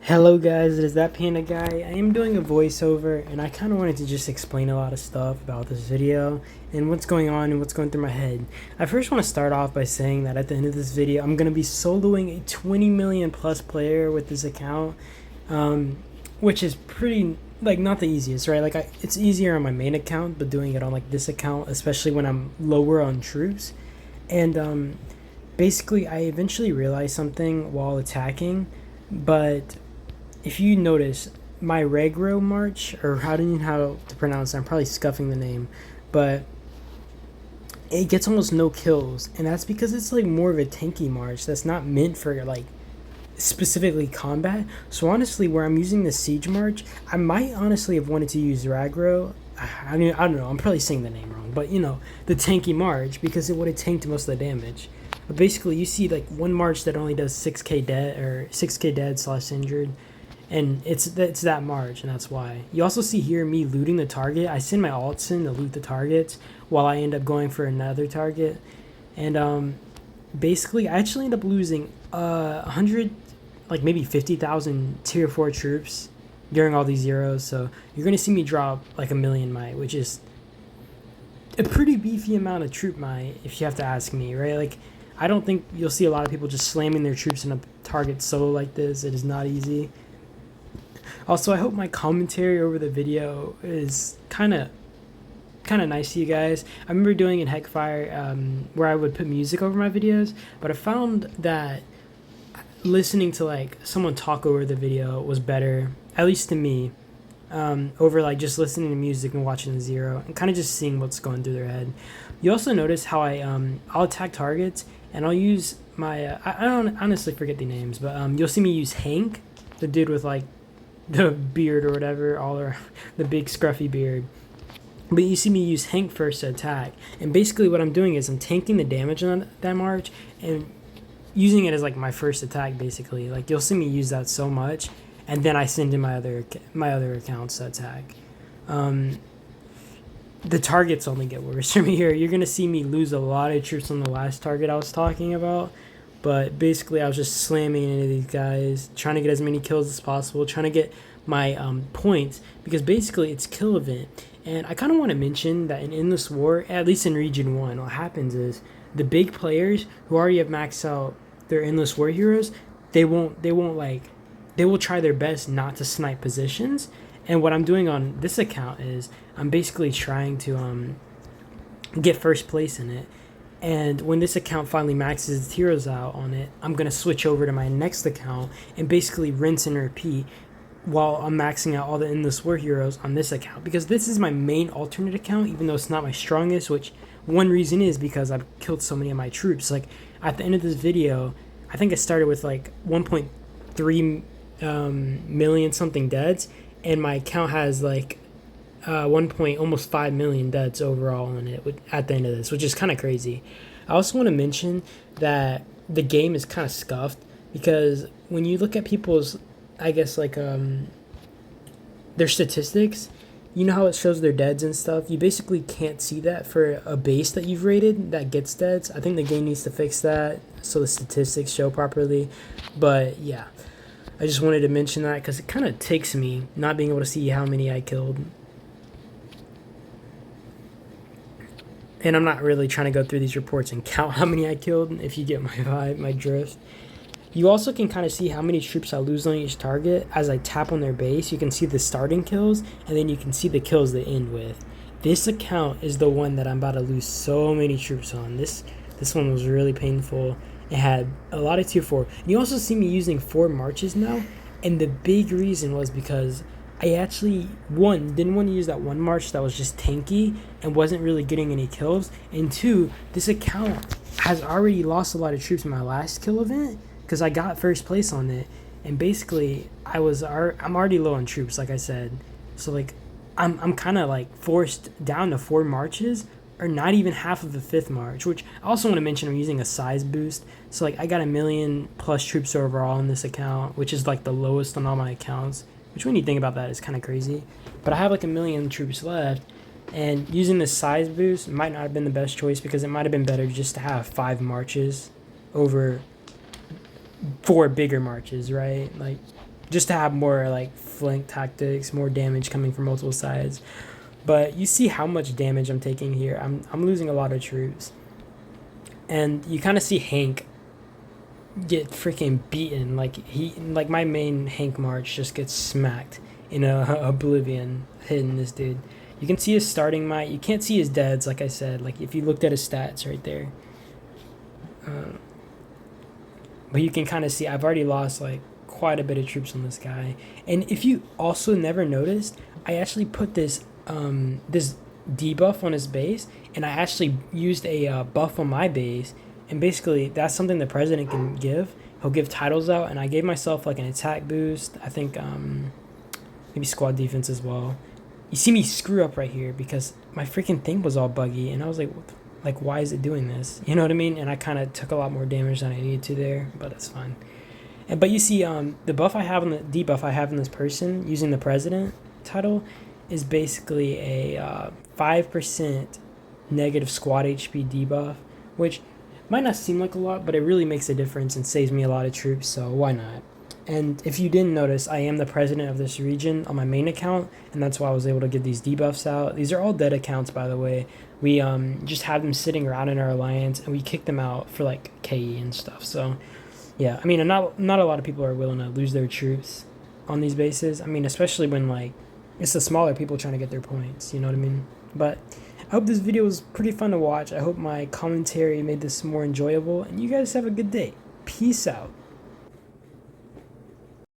Hello guys, it is that panda guy. I am doing a voiceover and I kind of wanted to just explain a lot of stuff about this video and what's going on and what's going through my head. I first want to start off by saying that at the end of this video I'm going to be soloing a 20 million plus player with this account, which is pretty, like, not the easiest, right? Like, it's easier on my main account, but doing it on like this account, especially when I'm lower on troops. And basically I eventually realized something while attacking, but if you notice my Regro March, or how do you know how to pronounce it? I'm probably scuffing the name, but it gets almost no kills, and that's because it's like more of a tanky march that's not meant for like specifically combat. So honestly, where I'm using the siege march, I might honestly have wanted to use Ragro. I mean, I don't know, I'm probably saying the name wrong, but you know, the tanky march, because it would have tanked most of the damage. But basically you see like one march that only does 6k dead, or 6k dead slash injured, and it's that march, and that's why. You also see here me looting the target. I send my alts in to loot the targets while I end up going for another target. And basically I actually end up losing 100, like maybe 50,000 tier 4 troops during all these zeros. So you're gonna see me drop like a million might, which is a pretty beefy amount of troop might if you have to ask me, right? Like, I don't think you'll see a lot of people just slamming their troops in a target solo like this. It is not easy. Also, I hope my commentary over the video is kind of nice to you guys. I remember doing in Heckfire where I would put music over my videos, but I found that listening to like someone talk over the video was better, at least to me, over like just listening to music and watching the zero and kind of just seeing what's going through their head. You also notice how I'll attack targets and I'll use my I don't honestly forget the names, but you'll see me use Hank, the dude with like the beard or whatever, all around, the big scruffy beard. But you see me use Hank first to attack, and basically what I'm doing is I'm tanking the damage on that march and using it as like my first attack. Basically, like, you'll see me use that so much, and then I send in my other accounts to attack. The targets only get worse from here. You're gonna see me lose a lot of troops on the last target I was talking about. But basically, I was just slamming into these guys, trying to get as many kills as possible, trying to get my points, because basically it's kill event. And I kind of want to mention that in Endless War, at least in Region 1, what happens is the big players who already have maxed out their Endless War heroes, they will try their best not to snipe positions. And what I'm doing on this account is I'm basically trying to get first place in it. And when this account finally maxes its heroes out on it, I'm going to switch over to my next account and basically rinse and repeat while I'm maxing out all the Endless War heroes on this account. Because this is my main alternate account, even though it's not my strongest, which one reason is because I've killed so many of my troops. Like, at the end of this video, I think I started with like 1.3 million something deads, and my account has like almost 5 million deaths overall on it at the end of this, which is kind of crazy. I also want to mention that the game is kind of scuffed, because when you look at people's, I guess, like their statistics, you know how it shows their deads and stuff? You basically can't see that for a base that you've rated that gets deads. I think the game needs to fix that so the statistics show properly. But yeah, I just wanted to mention that because it kind of takes me not being able to see how many I killed. And I'm not really trying to go through these reports and count how many I killed, if you get my vibe, my drift. You also can kind of see how many troops I lose on each target as I tap on their base. You can see the starting kills, and then you can see the kills they end with. This account is the one that I'm about to lose so many troops on. This one was really painful. It had a lot of tier 4. You also see me using 4 marches now, and the big reason was because I actually, didn't want to use that one march that was just tanky and wasn't really getting any kills, and 2, this account has already lost a lot of troops in my last kill event because I got first place on it, and basically I'm already low on troops, like I said. So like I'm kind of like forced down to 4 marches, or not even half of the 5th march, which I also want to mention I'm using a size boost. So like I got 1 million plus troops overall on this account, which is like the lowest on all my accounts. Which, when you think about that, is kind of crazy. But I have like 1 million troops left, and using this size boost might not have been the best choice, because it might have been better just to have 5 marches over 4 bigger marches, right? Like, just to have more like flank tactics, more damage coming from multiple sides. But you see how much damage I'm taking here. I'm losing a lot of troops, and you kind of see Hank get freaking beaten. Like my main Hank March just gets smacked in a oblivion, hitting this dude. You can see his starting might. You can't see his deads, like I said. Like if you looked at his stats right there, but you can kind of see I've already lost like quite a bit of troops on this guy. And if you also never noticed, I actually put this this debuff on his base, and I actually used a buff on my base. And basically, that's something the president can give. He'll give titles out, and I gave myself like an attack boost. I think maybe squad defense as well. You see me screw up right here because my freaking thing was all buggy, and I was like, why is it doing this? You know what I mean? And I kind of took a lot more damage than I needed to there, but it's fine. But you see, the buff I have on the debuff I have in this person using the president title is basically a 5% negative squad HP debuff, which might not seem like a lot, but it really makes a difference and saves me a lot of troops, so why not? And if you didn't notice, I am the president of this region on my main account, and that's why I was able to get these debuffs out. These are all dead accounts, by the way. We just have them sitting around in our alliance, and we kick them out for like KE and stuff. So yeah, I mean, not a lot of people are willing to lose their troops on these bases. I mean, especially when like it's the smaller people trying to get their points, you know what I mean? But I hope this video was pretty fun to watch. I hope my commentary made this more enjoyable, and you guys have a good day. Peace out.